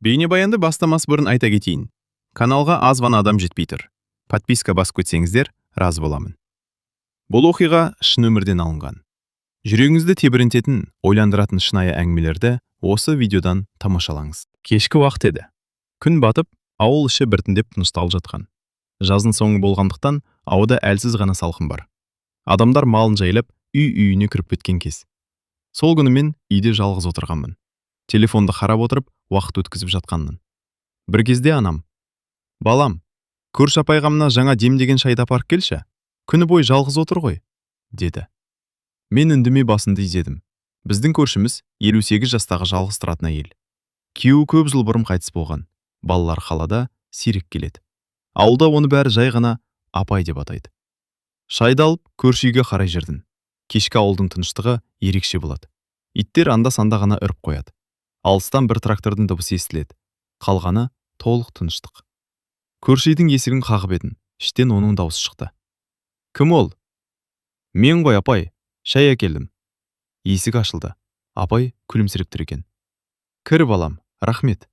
Бейнебаянды бастамас бұрын айта кетейін. Каналға аз ғана адам жетпей тұр. Подписка басып кетсеңіздер, разы боламын. Бұл оқиға шын өмірден алынған. Жүрегіңізді тебірентетін, ойландыратын шынайы әңгімелерді осы видеодан тамашалаңыз. Кешкі уақыт еді. Күн батып, ауыл іші біртіндеп тынышталып жатқан. Жаздың соңы болғандықтан ауада әлсіз ғана салқын бар. Адамдар малын жайлап, үй-үйіне кіріп кеткен кез. Сол күні мен үйде жалғыз отырғанмын. Телефонды қарап отырып, уақыт өткізіп жатқанмын. Бір кезде анам: «Балам, көрші апайға жаңа демдеген шайды апарып келші. Күні бойы жалғыз отыр ғой», деді. Мен үндемей басымды изедім. Біздің көршіміз 58 жастағы жалғыз тұратын әйел. Күйеуі көп жыл бұрын қайтыс болған. Балалар қалада, сирек келеді. Ауылда оны бәрі жай ғана апай деп атайды. Шайды алып, көрші үйге қарай жүрдім. Кешкі ауылдың тыныштығы ерекше болады. Иттер анда-санда ғана үріп қояды. Алыстан бір трактордың дыбысы естіледі. Қалғаны толық тыныштық. Көрші үйдің есігін қағып едім. Іштен оның дауысы шықты. «Кім ол?» «Мен ғой, апай, шай әкелдім». Есік ашылды. Апай күлімсіреп тұр екен. «Кір, балам, рахмет».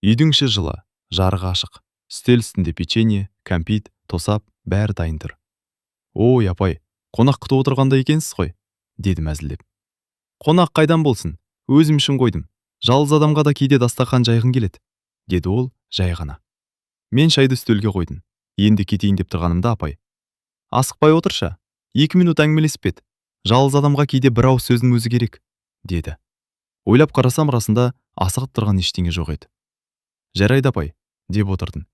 Үйдің іші жылы, жарығы ашық. Үстел үстінде печенье, кәмпит, тосап, бәрі дайын тұр. «Ой, апай, қонақ күтіп отырғанда екенсіз ғой», дедім әзілдеп. «Қонақ қайдан болсын? Өзім үшін қойдым. Жалғыз адамға да кейде дастархан жайғың келеді», деді ол жай ғана. Мен шайды үстелге қойдым. Енді кетейін деп тұрғанымда апай: «Асықпай отыршы, 2 минут әңгімелесіп ет. Жалғыз адамға кейде бір ауыз сөздің өзі керек», деді. Ойлап қарасам, расында асығып тұрған ештеңе жоқ еді. «Жарайды апай», деп отырдым.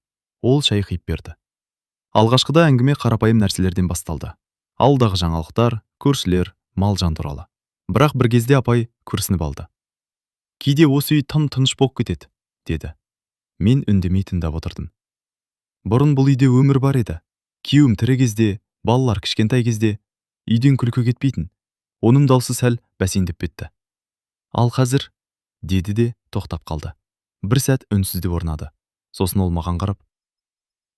Ол шай құйып берді. Алғашқыда әңгіме қарапайым нәрселерден басталды. Алдағы жаңалықтар, көршілер, мал-жан туралы. Бірақ бір кезде апай күрсініп алды. «Кейде осы үй тым тыныш болып кетеді», деді. Мен үндемей тыңдап отырдым. Бұрын бұл үйде өмір бар еді. Күйеуім тірі кезде, балалар кішкентай кезде үйден күлкі кетпейтін. Оның даусы сәл бәсеңдеп кетті. «Ал қазір», деді де тоқтап қалды. Бір сәт үнсіздік орнады. Сосын ол маған қарап: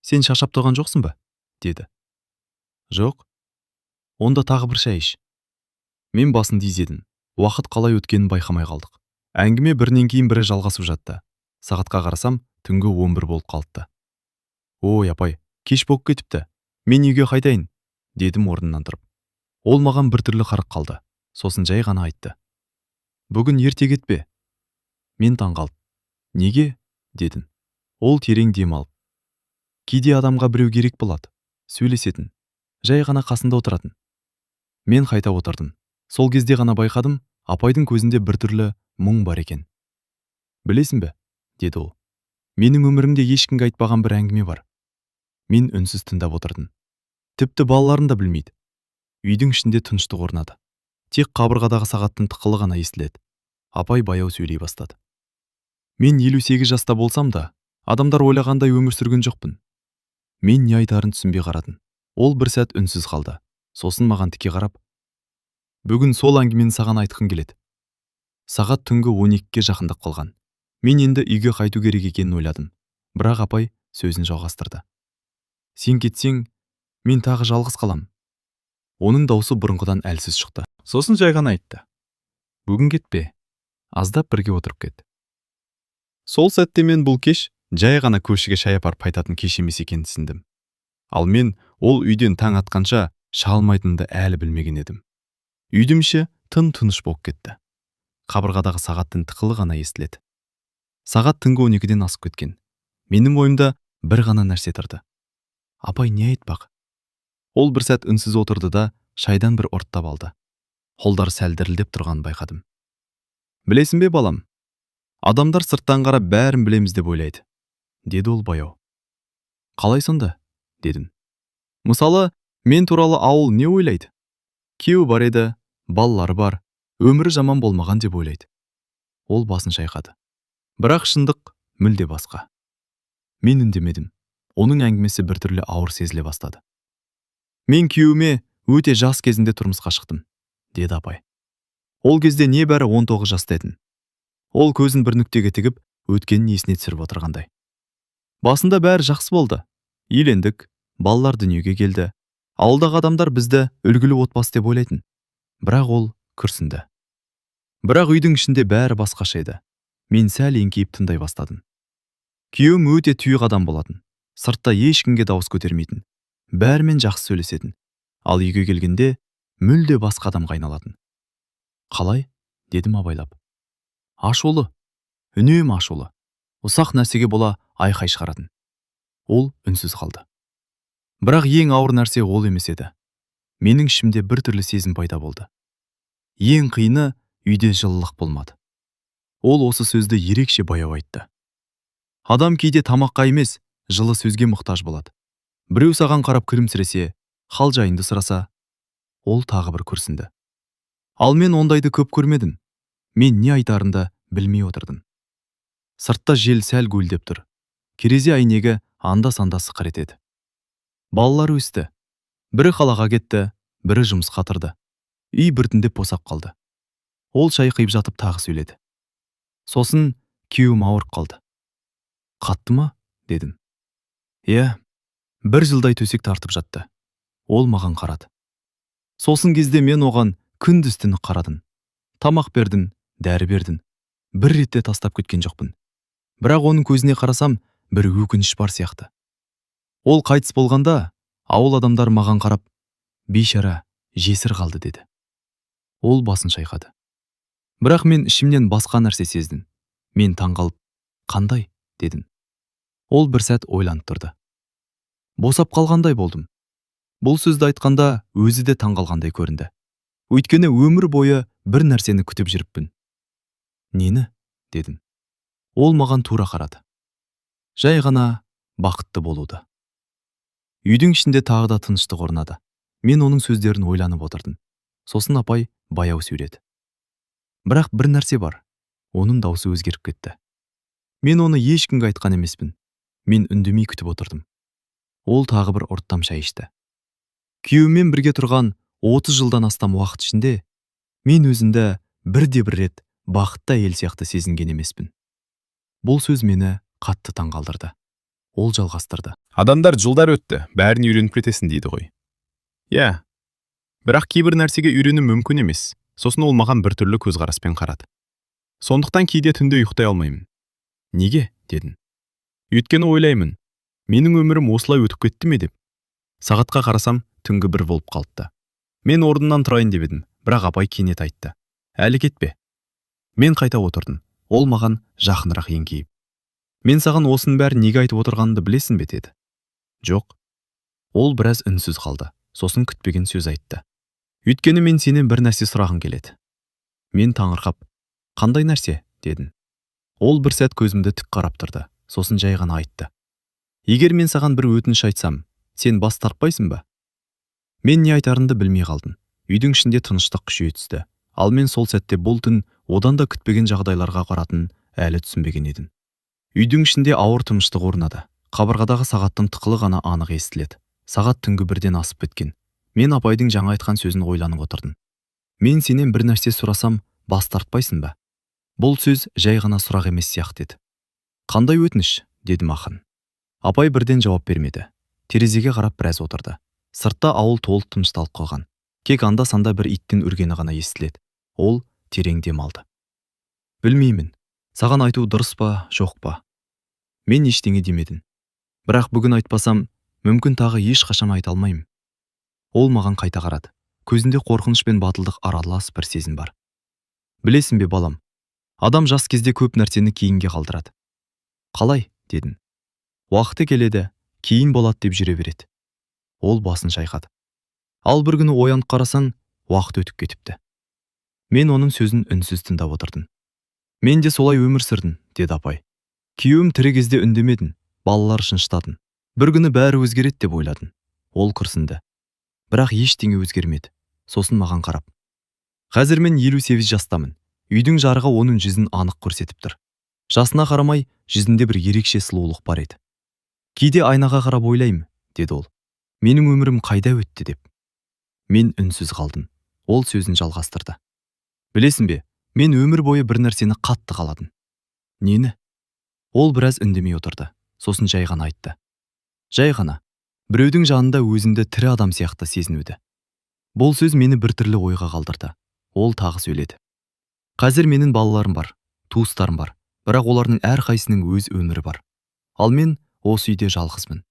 «Сен шаршап тұрған жоқсың ба?» деді. «Жоқ». «Онда тағы бір шай іш». Мен басымды изедім. Уақыт қалай өткенін байқамай қалдық. Әңгіме бірінен кейін бірі жалғасып жатты. Сағатқа қарасам, түнгі 11 болып қалыпты. «Ой, апай, кеш болып кетіпті. Мен үйге қайтайын», дедім орнымнан тұрып. Ол маған біртүрлі қарап қалды. Сосын жай ғана айтты: «Бүгін ерте кетпе». Мен таңғалып: «Неге?» дедім. Ол терең дем алып: «Кейде адамға біреу керек болады, сөйлесетін, жай ғана қасында отыратын». Мен қайта отырдым. Сол кезде ғана байқадым, апайдың көзінде біртүрлі мұң бар екен. «Білесің бе?» деді ол. «Менің өмірімде ешкімге айтпаған бір әңгіме бар». Мен үнсіз тыңдап отырдым. Тіпті балаларым да білмейді. Үйдің ішінде тыныштық орнады. Тек қабырғадағы сағаттың тықылы ғана естіледі. Апай баяу сөйлей бастады. «Мен 58 жаста болсам да, адамдар ойлағандай өмір сүрген жоқпын». Мен не айтарын түсінбей қарадым. Ол бір сәт үнсіз қалды. Сосын маған тіке қарап: «Бүгін сол әңгімені саған айтқым келеді». Сағат түнгі 12-ге жақындап қалған. Мен енді үйге қайту керек екенін ойладым. Бірақ апай сөзін жалғастырды: «Сен кетсең, мен тағы жалғыз қалам». Оның даусы бұрынғыдан әлсіз шықты. Сосын жай ғана айтты: «Бүгін кетпе, аздап бірге отырып кет». Сол сәтте мен бұл кеш жай ғана көршіге шай апарып қайтатын кеш емес екенін түсіндім. Ал мен ол үйден таң атқанша шыға алмайтынымды әлі білмеген едім. Үйдің іші тым-тыныш болып кетті. Қабырғадағы сағаттың тықылы ғана естіледі. Сағат түнгі 12-ден асып кеткен. Менің ойымда бір ғана нәрсе тұрды. Апай не айтпақ? Ол бір сәт үнсіз отырды да шайдан бір ұрттап алды. Қолдары сәл дірілдеп тұрғанын байқадым. «Білесің бе, балам? Адамдар сырттан қарап бәрін білеміз деп ойлайды», деді ол баяу. «Қалай сонда?» дедім. «Мысалы, мен туралы ауыл не ойлайды? Күйеуі бар еді, балалары бар, өмірі жаман болмаған деп ойлайды». Ол басын шайқады. Бірақ шындық мүлде басқа. Мен үндемедім. Оның әңгімесі біртүрлі ауыр сезіле бастады. «Мен күйеуіме өте жас кезінде тұрмысқа шықтым», деді апай. «Ол кезде небәрі 19 жаста едім». Ол көзін бір нүктеге тігіп, өткенін есіне түсіріп отырғандай. «Басында бәрі жақсы болды. Үйлендік, балалар дүниеге келді. Ауылдағы адамдар бізді үлгілі отбасы деп ойлайтын». Бірақ ол күрсінді. Бірақ үйдің ішінде бәрі басқаша еді. Мен сәл еңкейіп тыңдай бастадым. Күйеуім өте тұйық адам болатын. Сыртта ешкімге дауыс көтермейтін. Бәрімен жақсы сөйлесетін. Ал үйге келгенде мүлде басқа адамға айналатын. Қалай? Дедім абайлап. Ашулы. Үнемі ашулы. Ұсақ нәрсеге бола айқай шығаратын. Ол үнсіз қалды. Бірақ ең ауыр нәрсе ол емес еді. Менің ішімде бір түрлі сезім пайда болды. Ең қиыны үйде жылылық болмады. Ол осы сөзді ерекше баяу айтты. Адам кейде тамаққа емес, жылы сөзге мұқтаж болады. Біреу саған қарап күлімсіресе, хал жайынды сұраса, ол тағы бір күрсінді. Ал мен ондайды көп көрмедім. Мен не айтарымды білмей отырдым. Сыртта жел сәл гуілдеп тұр. Керезе әйнегі анда-санда сықыр етеді. Балалар өсті. Бірі қалаға кетті, бірі жұмысқа тұрды. Үй біртіндеп босап қалды. Ол шай құйып жатып тағы сөйледі. Сосын күйеуім ауырып қалды. Қатты ма? Дедім. Иә, 1 жылдай төсек тартып жатты. Ол маған қарады. Сосын кезде мен оған күндіз-түні қарадым. Тамақ бердім, дәрі бердім. Бір ретте тастап кеткен жоқпын. Бірақ оның көзіне қарасам, бір өкініш бар сияқты. Ол қайтыс болғанда, ауыл адамдар маған қарап, бейшара, жесір қалды деді. Ол басын шайқады. Бірақ мен ішімнен басқа нәрсе сездім. Мен таңғалып, қандай? Дедім. Ол бір сәт ойланып тұрды. Босап қалғандай болдым. Бұл сөзді айтқанда өзі де таңғалғандай көрінді. Өйткені өмір бойы бір нәрсені күтіп жүріппін. Нені? Дедім. Ол маған тура қарады. Жай ғана бақытты болуды. Үйдің ішінде тағы да тыныштық орнады. Мен оның сөздерін ойланып отырдым. Сосын апай баяу сөйледі. Бірақ бір нәрсе бар. Оның даусы өзгеріп кетті. Мен оны ешкімге айтқан емеспін. Мен үндемей күтіп отырдым. Ол тағы бір ұрттам шай ішті. Күйеуіммен бірге тұрған 30 жылдан астам уақыт ішінде мен өзімді бірде-бір рет бақытты әйел сияқты сезінген емеспін. Бұл сөз мені қатты таңғалдырды. Ол жалғастырды. Адамдар жылдар өтті, бәрін үйреніп кетесің дейді ғой. Иә. Бірақ кейбір нәрсеге үйрену мүмкін емес. Сосын ол маған біртүрлі көзқараспен қарады. Сондықтан кейде түнде ұйықтай алмаймын. Неге? Дедім. Өйткені ойлаймын, менің өмірім осылай өтіп кетті ме деп. Сағатқа қарасам, түнгі 1 болып қалыпты. Мен орнымнан тұрайын деп едім, бірақ апай кенет айтты. Әлі кетпе. Мен қайта отырдым. Ол маған жақынырақ еңкейіп. Мен саған осының бәрін неге айтып отырғанымды білесің бе деді. Жоқ. Ол біраз үнсіз қалды. Сосын күтпеген сөз айтты. Өйткені мен сенен бір нәрсе сұрағым келеді. Мен таңырқап, қандай нәрсе? Дедім. Ол бір сәт көзімді тік қарап тұрды. Сосын жай ғана айтты. Егер мен саған бір өтініш айтсам, сен бас тартпайсың ба? Мен не айтарымды білмей қалдым. Үйдің ішінде тыныштық күшейе түсті. Ал мен сол сәтте бұл түн одан да күтпеген жағдайларға қаратын әлі түсінбеген едім. Үйдің ішінде ауыр тыныштық орнады. Қабырғадағы сағаттың тықылы ғана анық естіледі. Сағат түнгі 1-ден асып кеткен. Мен апайдың жаңа айтқан сөзін ойланып отырдым. Мен сенен бір нәрсе сұрасам, бас тартпайсың ба? Бұл сөз жай ғана сұрақ емес сияқты еді. Қандай өтініш? Дедім ақын. Апай бірден жауап бермеді. Терезеге қарап біраз отырды. Сыртта ауыл толық тынышталып қойған. Кек анда-санда бір иттің үргені ғана естіледі. Ол терең дем алды. Білмеймін, саған айту дұрыс па, жоқ па? Мен ештеңе демедім. Бірақ бүгін айтпасам, мүмкін тағы ешқашан айта алмаймын. Ол маған қайта қарады. Көзінде қорқыныш пен батылдық аралас бір сезім бар. Білесің бе, балам, адам жас кезде көп нәрсені кейінге қалдырады. Қалай? Дедім. Уақыты келеді, кейін болады деп жүре береді. Ол басын шайқады. Ал бір күні оянып қарасаң, уақыт өтіп кетіпті. Мен оның сөзін үнсіз тыңдап отырдым. Мен де солай өмір сүрдім, деді апай. Күйеуім тірі кезде үндемедім, балалар үшін шыдадым. Бір күні бәрі өзгереді деп ойладым. Ол күрсінді. Бірақ ештеңе өзгермеді. Сосын маған қарап. Қазір мен 58 жастамын. Үйдің жарығы оның жүзін анық көрсетіп тұр. Жасына қарамай, жүзінде бір ерекше сұлулық бар еді. Кейде айнаға қарап ойлаймын, деді ол. Менің өмірім қайда өтті деп. Мен үнсіз қалдым. Ол сөзін жалғастырды. Білесің бе, мен өмір бойы бір нәрсені қатты қаладым. Нені? Ол біраз үндемей отырды. Сосын жай ғана айтты. Жай ғана. Біреудің жанында өзімді тірі адам сияқты сезінуді. Бұл сөз мені біртүрлі ойға қалдырды. Ол тағы сөйледі. Қазір менің балаларым бар, туыстарым бар. бірақ олардың әрқайсының өз өмірі бар. Ал мен осы үйде жалғызбын.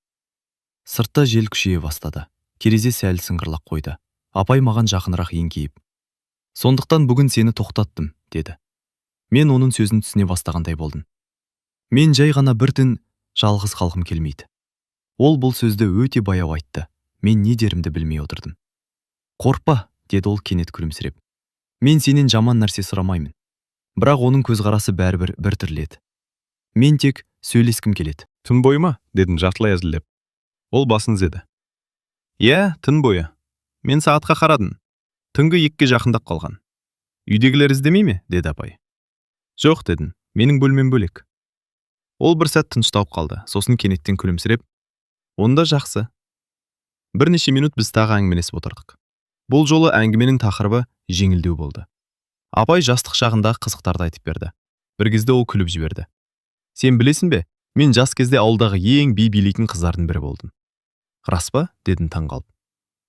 Сыртта жел күшейе бастады. Терезе сәл сыңғырлап қойды. Апай маған жақынырақ еңкейіп: «Сондықтан бүгін сені тоқтаттым», деді. Мен оның сөзін түсіне бастағандай болдым. Мен жай ғана бір түн жалғыз қалғым келмейді. Ол бұл сөзді өте баяу айтты. Мен не дерімді білмей отырдым. «Қорықпа», деді ол кенет күлімсіреп. «Мен сенен жаман нәрсе сұрамаймын». Бірақ оның көзқарасы бәрібір бір түрлі еді. «Мен тек сөйлескім келеді». «Түн бойы ма?» дедім жартылай әзілдеп. Ол басын изеді. «Иә, түн бойы. Мен сағатқа қарадым. Түнгі 2-ге жақындап қалған. Үйдегілер іздемей ме?» деді апай. «Жоқ», дедім. «Менің бөлмем бөлек». Ол бір сәт тынышталып қалды. Сосын кенеттен күлімсіреп: «Онда жақсы». Бірнеше минут біз тағы әңгімелесіп отырдық. Бұл жолы әңгіменің тақырыбы жеңілдеу болды. Апай жастық шағында қызықтарды айтып берді. Бір кезде ол күліп жіберді. «Сен білесің бе, мен жас кезде ауылдағы ең би билейтін қыздардың бірі болдым». «Рас па?» дедім таңғалып.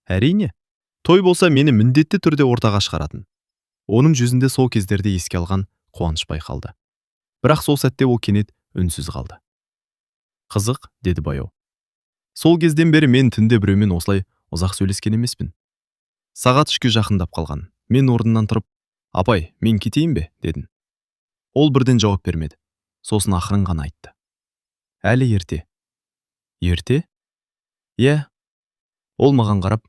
«Әрине. Той болса мені міндетті түрде ортаға шығаратын». Оның жүзінде сол кездерде еске алған қуаныш байқалды. Бірақ сол сәтте ол кенет үнсіз қалды. «Қызық», деді баяу. «Сол кезден бері мен түнде біреумен осылай ұзақ сөйлескен емеспін». Сағат 3-ге жақындап қалған. Мен орнымнан тұрып: «Апай, мен кетейін бе?» дедім. Ол бірден жауап бермеді. Сосын ақырын ғана айтты: «Әлі ерте». «Ерте?» «Иә». Ол маған қарап: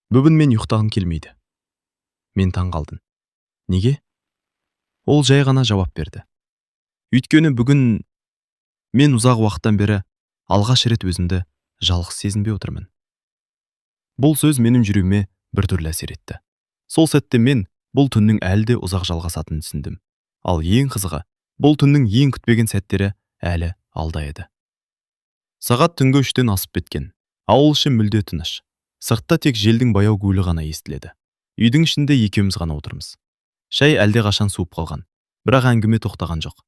«Бүгін мен ұйықтағым келмейді». Мен таңғалдым. «Неге?» Ол жай ғана жауап берді: «Өйткені бүгін мен ұзақ уақыттан бері алғаш рет өзімді жалғыз сезінбей отырмын». Бұл сөз менің жүрегіме біртүрлі әсер етті. Сол сәтте мен бұл түннің әлі де ұзақ жалғасатынын түсіндім. Ал ең қызығы, бұл түннің ең күтпеген сәттері әлі алда еді. Сағат түнгі 3-тен асып кеткен. Ауыл іші мүлде тыныш. Сыртта тек желдің баяу гуілі ғана естіледі. Үйдің ішінде екеуміз ғана отырмыз. Шай әлде қашан суып қалған, бірақ әңгіме тоқтаған жоқ.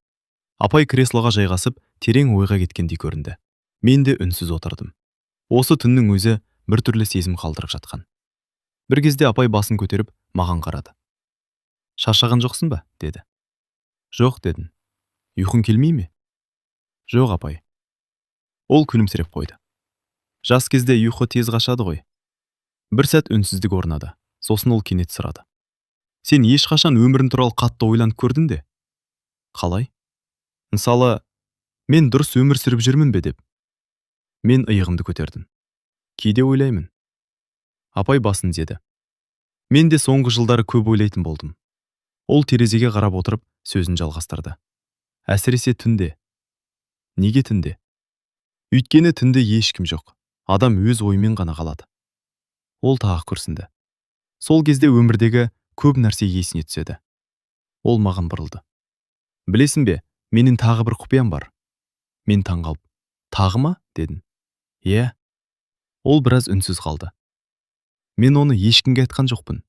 Апай креслоға жайғасып, терең ойға кеткендей көрінді. Мен де үнсіз отырдым. Осы түннің өзі біртүрлі сезім қалдырып жатқан. Бір кезде апай басын көтеріп маған қарады. «Шаршаған жоқсың ба?» деді. «Жоқ», дедім. «Ұйқың келмей ме?» «Жоқ, апай». Ол күлімсіреп қойды. «Жас кезде ұйқы тез қашады ғой». Бір сәт үнсіздік орнады. Сосын ол кенет сұрады: «Сен ешқашан өмірің туралы қатты ойланып көрдің де?» «Қалай?» «Мысалы, мен дұрыс өмір сүріп жүрмін бе?» деп. Мен иығымды көтердім. «Кейде ойлаймын». Апай басын изеді. «Мен де соңғы жылдары көп ойлайтын болдым». Ол терезеге қарап отырып сөзін жалғастырды. «Әсіресе түнде». «Неге түнде?» «Өйткені түнде ешкім жоқ. Адам өз ойымен ғана қалады». Ол тағы күрсінді. Сол кезде өмірдегі көп нәрсе есіне түседі. Ол маған бұрылды. «Білесің бе, менің тағы бір құпиям бар». Мен таңғалып: «Тағы ма?» дедім. «Иә». Ол біраз үнсіз қалды. «Мен оны ешкімге айтқан жоқпын».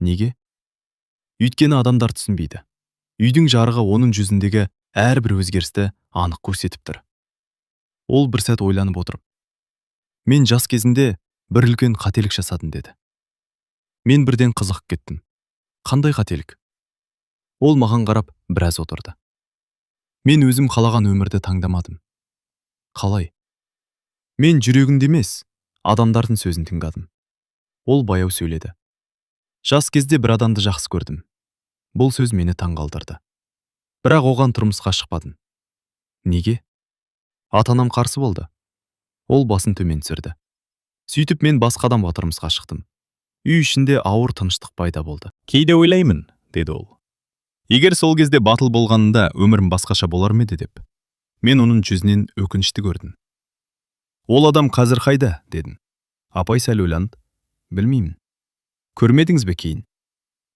«Неге?» «Өйткені адамдар түсінбейді. Үйдің жарығы оның жүзіндегі әрбір өзгерісті анық көрсетіп тұр». Ол бір сәт ойланып отырып: «Мен жас кезінде бір үлкен қателік жасадым» деді. Мен бірден қызығып кеттім. «Қандай қателік?» Ол маған қарап біраз отырды. «Мен өзім қалаған өмірді таңдамадым». «Қалай?» «Мен жүрегімді емес, адамдардың сөзін тыңдадым». Ол баяу сөйледі. «Жас кезде бір адамды жақсы көрдім». Бұл сөз мені таңғалдырды. Бірақ оған тұрмысқа шықпадым. «Неге?» «Ата-анам қарсы болды». Ол басын төмен түсірді. «Сөйтіп мен басқа адамға тұрмысқа шықтым». Үй ішінде ауыр тыныштық пайда болды. «Кейде ойлаймын», деді ол. «Егер сол кезде батыл болғанында өмірім басқаша болар ма еді» деп. Мен оның жүзінен өкінішті көрдім. «Ол адам қазір қайда?» дедім. Апай сәл ойланып: «Білмеймін». «Көрмедіңіз бе кейін?»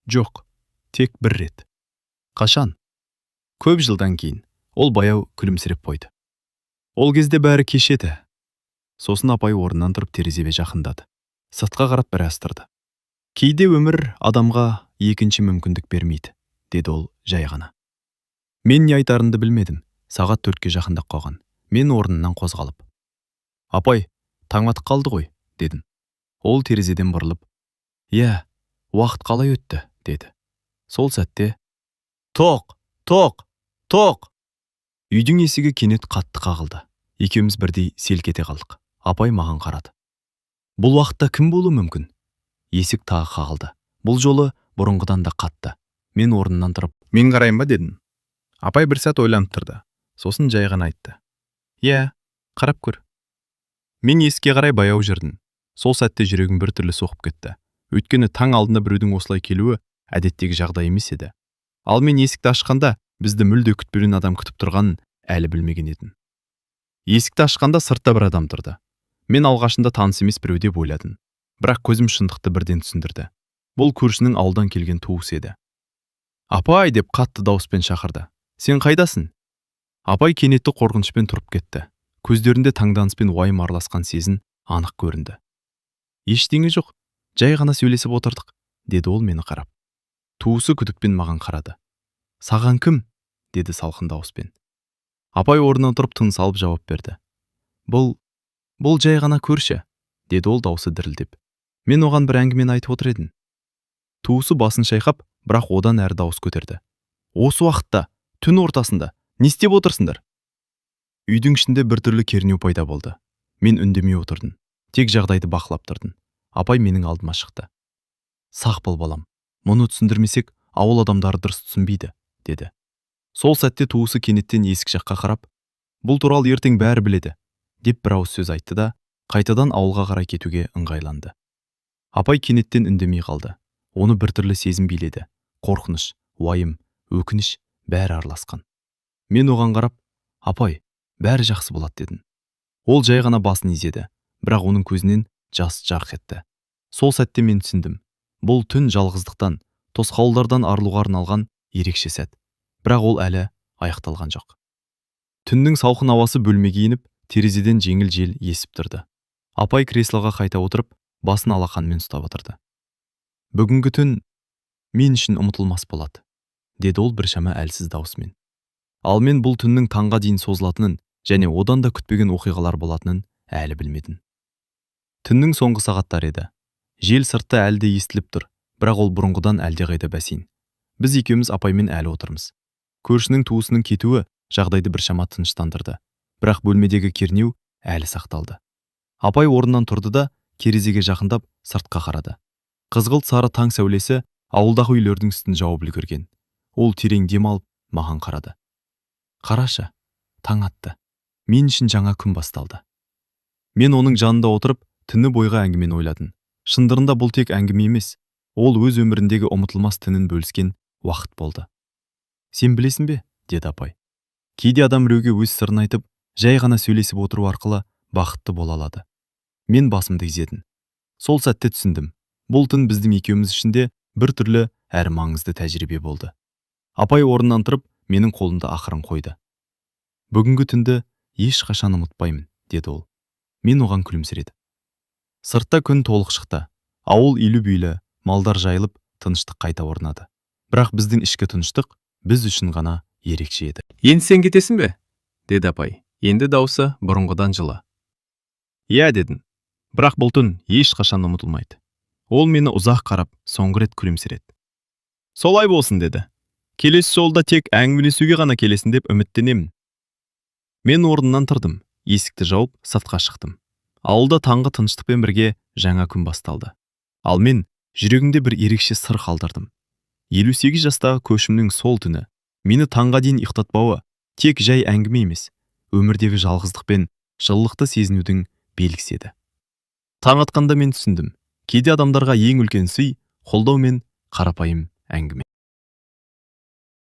«Жоқ, тек бір рет». «Қашан?» «Көп жылдан кейін». Ол баяу күлімсіреп қойды. «Ол кезде бәрі кеш еді». Сосын апай орнынан тұрып терезеге жақындады. Сыртқа қарап біраз тұрды. «Кейде өмір адамға екінші мүмкіндік бермейді», деді ол жай ғана. Мен не айтарымды білмедім. Сағат 4-ке жақындап қалған. Мен орнымнан қозғалып: «Апай, таң атып қалды ғой», дедім. Ол терезеден бұрылып: «Иә, уақыт қалай өтті?» деді. Сол сәтте: «Тоқ! Тоқ!» тоқ! Үйдің есігі кенет қатты қағылды. Екеуміз бірдей селк ете қалдық. Апай маған қарады. Бұл уақытта кім болуы мүмкін? Есік тағы қағылды. Бұл жолы бұрынғыдан да қатты. Мен орнымнан тұрып, Мен қарайын ба дедім. Апай бір сәт ойланып тұрды. Сосын жай ғана айтты. Иә, қарап көр. Мен есікке қарай баяу жүрдім. Сол сәтте жүрегім біртүрлі соғып кетті. Өйткені таң алдында біреудің осылай келуі әдеттегі жағдай емес еді. Ал мен есікті ашқанда бізді мүлде күтпеген адам күтіп тұрғанын әлі білмеген едім. Есікті ашқанда сыртта бір адам тұрды. Мен алғашында таныс емес біреу деп ойладым. Бірақ көзім шындықты бірден түсіндірді. Бұл көршінің ауылдан келген туысы еді. Апай деп қатты дауыспен шақырды. Сен қайдасың? Апай кенетті қорқынышпен тұрып кетті. Көздерінде таңданыспен уайым араласқан сезін анық көрінді. Ештеңе жоқ, жай ғана сөйлесіп отырдық, деді ол мені қарап. Туысы күдікпен маған қарады. Саған кім? Деді салқын дауыспен. Апай орнынан тұрып тыныс алып жауап берді. Бұл жай ғана көрші, деді ол дауысы дірілдеп. Мен оған бір әңгімені айтып отыр едім. Туысы басын шайқап, бірақ одан әрі дауыс көтерді. Осы уақытта, түн ортасында, не істеп отырсыңдар? Үйдің ішінде біртүрлі кернеу пайда болды. Мен үндемей отырдым. Тек жағдайды бақылап тұрдым. Апай менің алдыма шықты. Сақ бол балам. Мұны түсіндірмесек, ауыл адамдары дұрыс түсінбейді, деді. Сол сәтте туысы кенеттен есік жаққа қарап, бұл туралы ертең бәрі біледі, деп бір ауыз сөз айтты да, қайтадан ауылға қарай кетуге ыңғайланды. Апай кенеттен үндемей қалды. Оны біртүрлі сезім биледі. Қорқыныш, уайым, өкініш бәрі араласқан. Мен оған қарап, апай, бәрі жақсы болады дедім. Ол жай ғана басын изеді, бірақ оның көзінен жас жарқ етті. Сол сәтте мен түсіндім. Бұл түн жалғыздықтан, тосқауылдардан арылуға арналған ерекше сәт. Бірақ ол әлі аяқталған жоқ. Түннің салқын ауасы бөлмеге еніп, терезеден жеңіл жел есіп тұрды. Апай креслоға қайта отырып, басын алақанмен ұстап отырды. Бүгінгі түн мен үшін ұмытылмас болады, деді ол біршама әлсіз даусымен. Ал мен бұл түннің таңға дейін созылатынын және одан да күтпеген оқиғалар болатынын әлі білмедім. Түннің соңғы сағаттары еді. Жел сыртта әлі де естіліп тұр, бірақ ол бұрынғыдан әлдеқайда бәсең. Біз екеуміз апаймен әлі отырмыз. Көршінің туысының кетуі жағдайды біршама тыныштандырды, бірақ бөлмедегі кернеу әлі сақталды. Апай орнынан тұрды да терезеге жақындап сыртқа қарады. Қызғылт сары таң сәулесі ауылдағы үйлердің үстін жауып үлгерген. Ол терең дем алып маған қарады. Қарашы, таң атты. Мен үшін жаңа күн басталды. Мен оның жанында отырып, түні бойға әңгімені ойладым. Шындығында бұл тек әңгіме емес, ол өз өміріндегі ұмытылмас түнін бөліскен уақыт болды. Сен білесің бе? Деді апай. Кейде адам біреуге өз сырын айтып, жай ғана сөйлесіп отыру арқылы бақытты бола алады. Мен басымды изедім. Сол сәтте түсіндім. Бұл түн біздің екеуміз ішінде бір түрлі әрі маңызды тәжірибе болды. Апай орнынан тұрып, менің қолымды ақырын қойды. Бүгінгі түнді ешқашан ұмытпаймын, деді ол. Мен оған күлімсіредім. Сыртта күн толық шықты. Ауыл үйлі-бүйлі, малдар жайылып, тыныштық қайта орнады. Бірақ біздің ішкі тыныштық біз үшін ғана ерекше еді. Енді сен кетесің бе? Деді апай. Енді даусы бұрынғыдан жылы. Иә, дедім. Бірақ бұл түн ешқашан ұмытылмайды. Ол мені ұзақ қарап, соңғы рет күлімсіреді. Солай болсын, деді. Келесі жолда тек әңгімелесуге ғана келесің деп үміттенемін. Мен орнымнан тұрдым, есікті жауып, сыртқа шықтым. Ауылда таңғы тыныштықпен бірге жаңа күн басталды. Ал мен жүрегімде бір ерекше сыр қалдырдым. 58 жастағы көшімнің сол түні мені таңға дейін ұйықтатпауы тек жай әңгіме емес, өмірдегі жалғыздық пен жылылықты сезінудің белгісі еді. Таң атқанда мен түсіндім. Кейде адамдарға ең үлкен сый қолдау мен қарапайым әңгіме.